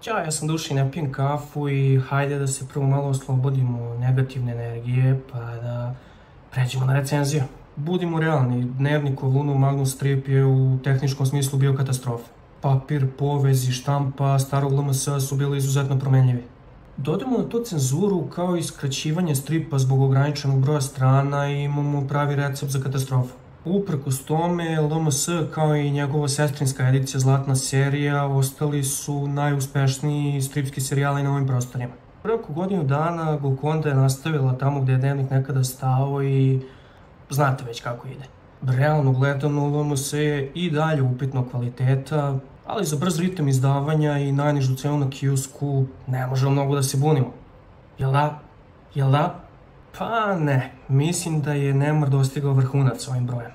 Ja sam Duši, ne pijem kafu i hajde da se prvo malo oslobodimo negativne energije pa da pređemo na recenziju. Budimo realni, dnevnik o Lunu Magnus Strip je u tehničkom smislu bio katastrofa. Papir, povezi, štampa, starog LMS su bili izuzetno promenljivi. Dodamo na to cenzuru kao i skraćivanje stripa zbog ograničenog broja strana i imamo pravi recept za katastrofu. Uprkos tome, LMS kao i njegova sestrinska edicija Zlatna serija ostali su najuspešniji stripski serijali na ovim prostorima. Preko godinu dana Golconda je nastavila tamo gde je dnevnik nekada stao i znate već kako ide. Realno gledano, LMS je i dalje upitnog kvaliteta, ali za brz ritam izdavanja i najnižu cenu na kiosku ne možemo mnogo da se bunimo. Jel da? Jel da? Pa ne, mislim da je nemar dostigao vrhunac ovim brojem.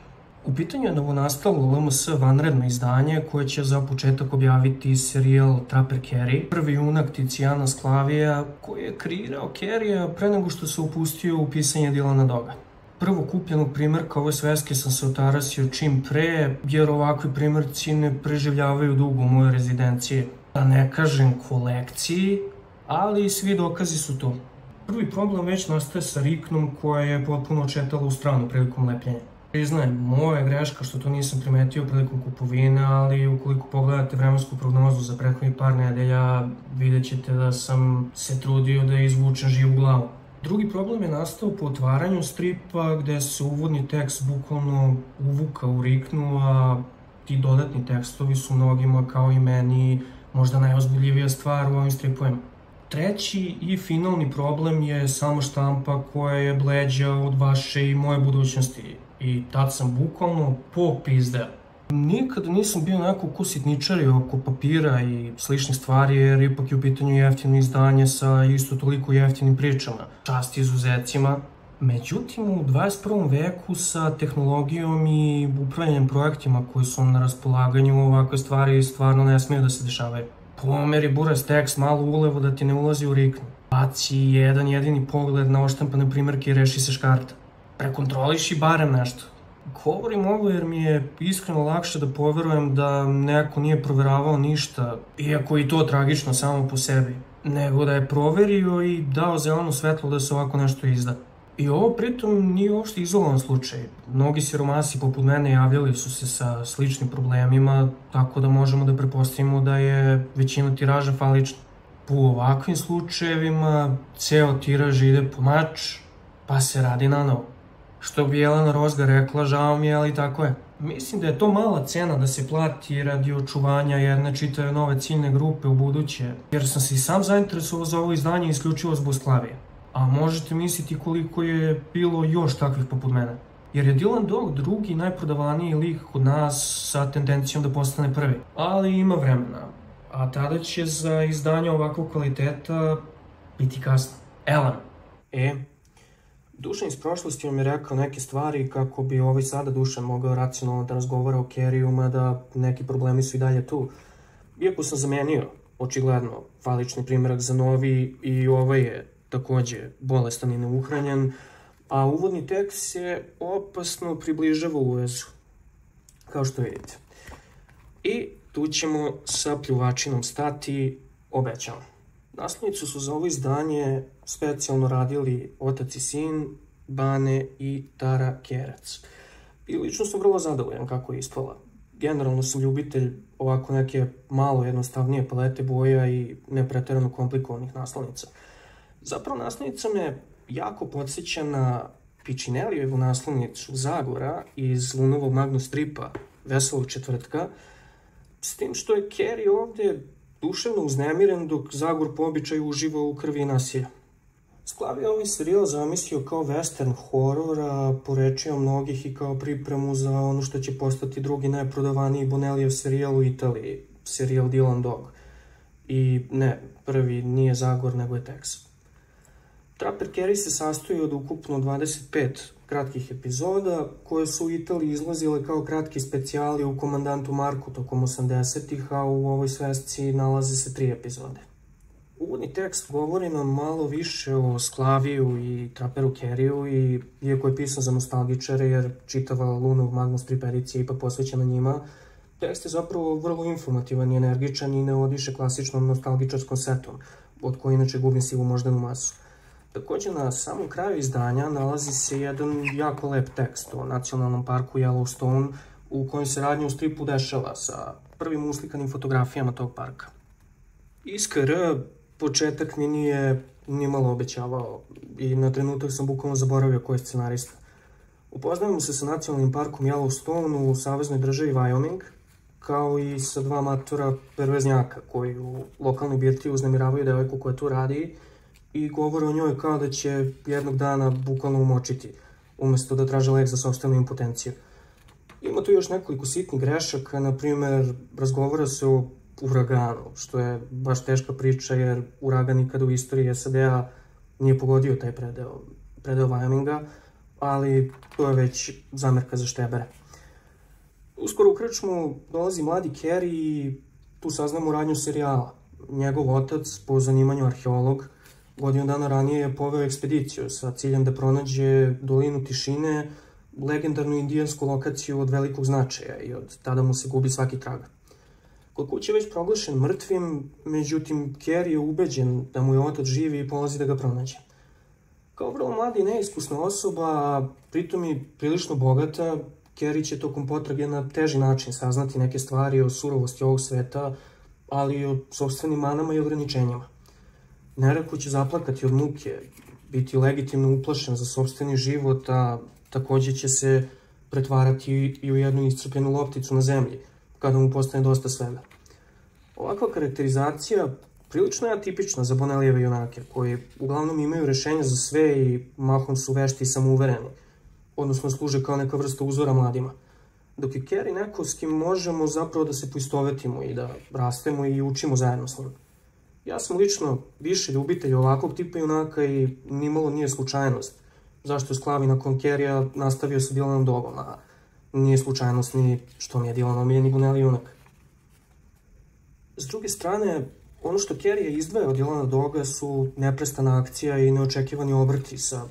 U pitanju je novonastalo LMS vanredno izdanje koje će za početak objaviti serijal Trapper Carry, prvi junak Ticijana Sklavija koji je kreirao Carrya pre nego što se upustio u pisanje Dylana Doga. Prvo kupljenog primjerka ove sveske sam se otarasio čim pre, jer ovakvi primjerci ne preživljavaju dugo u mojoj rezidenciji. Da ne kažem kolekciji, ali svi dokazi su tu. Prvi problem već nastaje sa riknom koja je potpuno očetala u stranu prilikom lepljenja. Priznajem, moja je greška što to nisam primetio prilikom kupovine, ali ukoliko pogledate vremensku prognozu za prethodnih par nedelja, vidjet ćete da sam se trudio da izvučem živu glavu. Drugi problem je nastao po otvaranju stripa gde se uvodni tekst bukvalno uvuka u riknu, a ti dodatni tekstovi su mnogima kao i meni možda najozbiljivija stvar u ovim stripovima. Treći i finalni problem je sama štampa koja je bleđa od vaše i moje budućnosti i tad sam bukvalno popizdeo. Nikada nisam bio nekako ko sitničari oko papira i sličnih stvari jer ipak je u pitanju jeftino izdanje sa isto toliko jeftinim pričama, čast izuzecima. Međutim, u 21. veku sa tehnologijom i upravljanjem projektima koji su na raspolaganju ovakve stvari stvarno ne smiju da se dešavaju. Pomeri buras tekst malo ulevo da ti ne ulazi u riknu. Baci jedan jedini pogled na oštampane primjerke i reši se škarta. Prekontroliši barem nešto. Govorim ovo jer mi je iskreno lakše da poverujem da neko nije proveravao ništa, iako i to tragično samo po sebi, nego da je proverio i dao zeleno svetlo da se ovako nešto izda. I ovo pritom nije uopšte izolovan slučaj. Mnogi siromasi poput mene javljali su se sa sličnim problemima, tako da možemo da pretpostavimo da je većina tiraža falična. U ovakvim slučajevima ceo tiraž ide po mač, pa se radi nanovo. Što bi Jelena Rozga rekla, žao mi je, ali tako je. Mislim da je to mala cena da se plati radi očuvanja jedne čitave nove ciljne grupe u buduće, jer sam se i sam zainteresovao za ovo izdanje isključivo zbog Sklavije. A možete misliti koliko je bilo još takvih poput mene. Jer je Dylan Dog drugi najprodavaniji lik kod nas sa tendencijom da postane prvi. Ali ima vremena, a tada će za izdanje ovakvog kvaliteta biti kasno. Elan. Dušan iz prošlosti vam je rekao neke stvari kako bi ovaj sada Dušan mogao racionalno da razgovara o Carryu, mada neki problemi su i dalje tu. Iako sam zamenio, očigledno, falični primjerak za novi i ovaj je takođe bolestan i neuhranjen, a uvodni tekst se opasno približava uvezu, kao što vidite. I tu ćemo sa pljuvačinom stati, obećavam. Naslovnicu su za ovo izdanje specijalno radili otac i sin, Bane i Tara Kerac. I lično sam vrlo zadovoljan kako je ispala. Generalno sam ljubitelj ovako neke malo jednostavnije palete boja i nepreterano komplikovanih naslovnica. Zapravo naslovnica me jako podsjeća na Piccinellijevu naslovnicu Zagora iz Lunovog Magnus Stripa Veselog četvrtka, s tim što je Carry ovde duševno uznemiren dok Zagor po običaju uživa u krvi i nasilja. Sklavija je ovaj serijal zamislio kao western horor, a po rečima mnogih i kao pripremu za ono što će postati drugi najprodavaniji Bonellijev serijal u Italiji, serijal Dylan Dog. I ne, prvi nije Zagor nego je Texas. Trapper Carry se sastoji od ukupno 25 kratkih epizoda koje su u Italiji izlazile kao kratki specijali u Komandantu Marku tokom 80-ih, a u ovoj svesci nalaze se 3 epizode. Uvodni tekst govori nam malo više o Sklaviju i Trapperu Carryu i iako je pisan za nostalgičare jer čitava Lunov Magnus Strip edicija je ipak posvećena njima, Tekst je zapravo vrlo informativan i energičan i ne odiše klasičnom nostalgičarskom setom, od koje inače gubim silu moždanu masu. Takođe, na samom kraju izdanja nalazi se jedan jako lep tekst o nacionalnom parku Yellowstone, u kojem se radnja u stripu dešava sa prvim uslikanim fotografijama tog parka. ISKR početak mi nije nimalo obećavao i na trenutak sam bukvalno zaboravio ko je scenarista. Upoznajemo se sa nacionalnim parkom Yellowstone u saveznoj državi Wyoming, kao i sa dva matora perveznjaka koji u lokalnoj birtiji uznemiravaju devojku koja tu radi i govore o njoj kao da će jednog dana bukvalno umočiti, umesto da traže lek za sopstvenu impotenciju. Ima tu još nekoliko sitnih grešaka, na primer, razgovara se o uraganu, što je baš teška priča jer uragan nikada u istoriji SAD-a nije pogodio taj predeo Wyominga, ali to je već zamerka za štebere. Uskoro u krčmu dolazi mladi Kerry i tu saznamo radnju serijala. Njegov otac, po zanimanju arheolog, godinu dana ranije je poveo ekspediciju sa ciljem da pronađe dolinu tišine, legendarnu indijansku lokaciju od velikog značaja i od tada mu se gubi svaki trag. Kod kuće je već proglašen mrtvim, međutim Kerry je ubeđen da mu je otac živi i polazi da ga pronađe. Kao vrlo mlada i neiskusna osoba, a pritom i prilično bogata, Kerry će tokom potrage na teži način saznati neke stvari o surovosti ovog sveta, ali i o sopstvenim manama i ograničenjima. Nereko će zaplakati od muke, biti legitimno uplašen za sopstveni život, a takođe će se pretvarati i u jednu iscrpljenu lopticu na zemlji, kada mu postane dosta svega. Ovakva karakterizacija prilično je atipična za Bonnellijeve junake, koji uglavnom imaju rešenja za sve i mahom su vešti i samouvereni, odnosno služe kao neka vrsta uzora mladima. Dok je Kerry neko s kim možemo zapravo da se poistovetimo i da rastemo i učimo zajedno s njim. Ja sam lično više ljubitelj ovakvog tipa junaka i nimalo nije slučajnost zašto je Sklavi nakon Kerrya nastavio sa Dylanom Dogom, a nije slučajnost ni što mi je Dylan omiljeni Bonnelly junak. S druge strane, ono što Kerry izdvaja od Dylana Doga su neprestana akcija i neočekivani obrti sa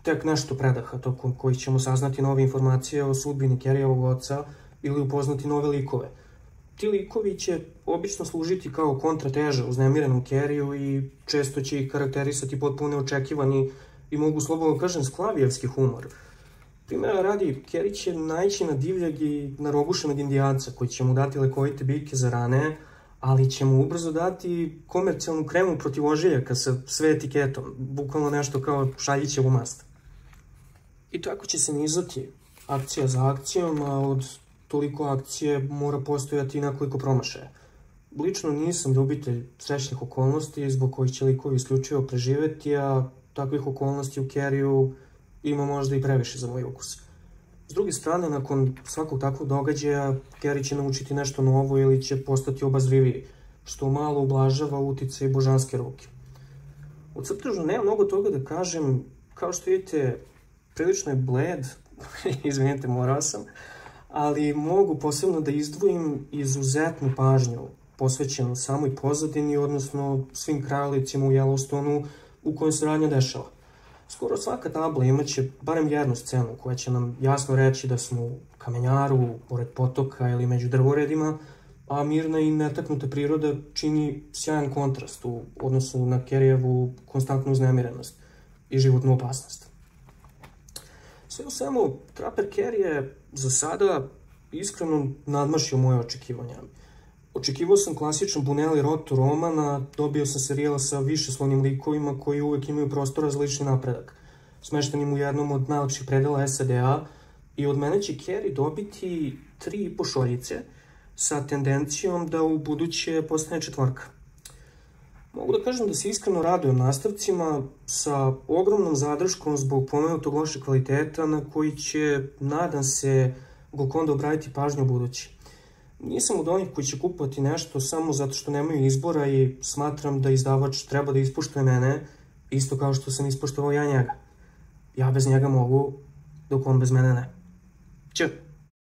tek nešto predaha tokom kojih ćemo saznati nove informacije o sudbini Kerryjevog oca ili upoznati nove likove. Ti likovi će obično služiti kao kontrateža uznemirenom Kerryu i često će ih karakterisati potpuno neočekivani i mogu slobodno kažem sklavijevski humor. Primjera radi, Kerry će naići na divljeg i narogušenog indijanca koji će mu dati lekovite biljke za rane, ali će mu ubrzo dati komercijalnu kremu protiv ožiljaka sa sve etiketom, bukvalno nešto kao šaljićevu mast. I tako će se nizati akcija za akcijom, a od toliko akcije mora postojati i nekoliko promašaja. Lično nisam ljubitelj srećnih okolnosti zbog kojih će likovi isključivo preživeti, a takvih okolnosti u Kerryu ima možda i previše za moj ukus. S druge strane, nakon svakog takvog događaja, Kerry će naučiti nešto novo ili će postati obazriviji, što malo ublažava uticaj božanske ruke. U crtežu nema mnogo toga da kažem, kao što vidite, prilično je bled, izvinite, morao sam, ali mogu posebno da izdvojim izuzetnu pažnju posvećenu samoj pozadini, odnosno svim krajolicima u Yellowstoneu u kojoj se radnja dešava. Skoro svaka tabla imaće barem jednu scenu koja će nam jasno reći da smo u kamenjaru, pored potoka ili među drvoredima, a mirna i netaknuta priroda čini sjajan kontrast u odnosu na Kerryevu konstantnu uznemirenost i životnu opasnost. Sve u svemu, Trapper Kerry je za sada iskreno nadmašio moje očekivanja. Očekivao sam klasičan Bonnelly rotu romana, dobio sam serijal sa višeslovnim likovima koji uvek imaju prostora za lični napredak, smeštenim u jednom od najlepših predela SAD-a, i od mene će Kerry dobiti 3,5 šoljice sa tendencijom da u buduće postane 4. Mogu da kažem da se iskreno radujem nastavcima sa ogromnom zadrškom zbog pomenutog lošeg kvaliteta na koji će, nadam se, Golconda obratiti pažnju u budući. Nisam od onih koji će kupovati nešto samo zato što nemaju izbora i smatram da izdavač treba da ispoštuje mene, isto kao što sam ispoštovao ja njega. Ja bez njega mogu, dok on bez mene ne. Ćao!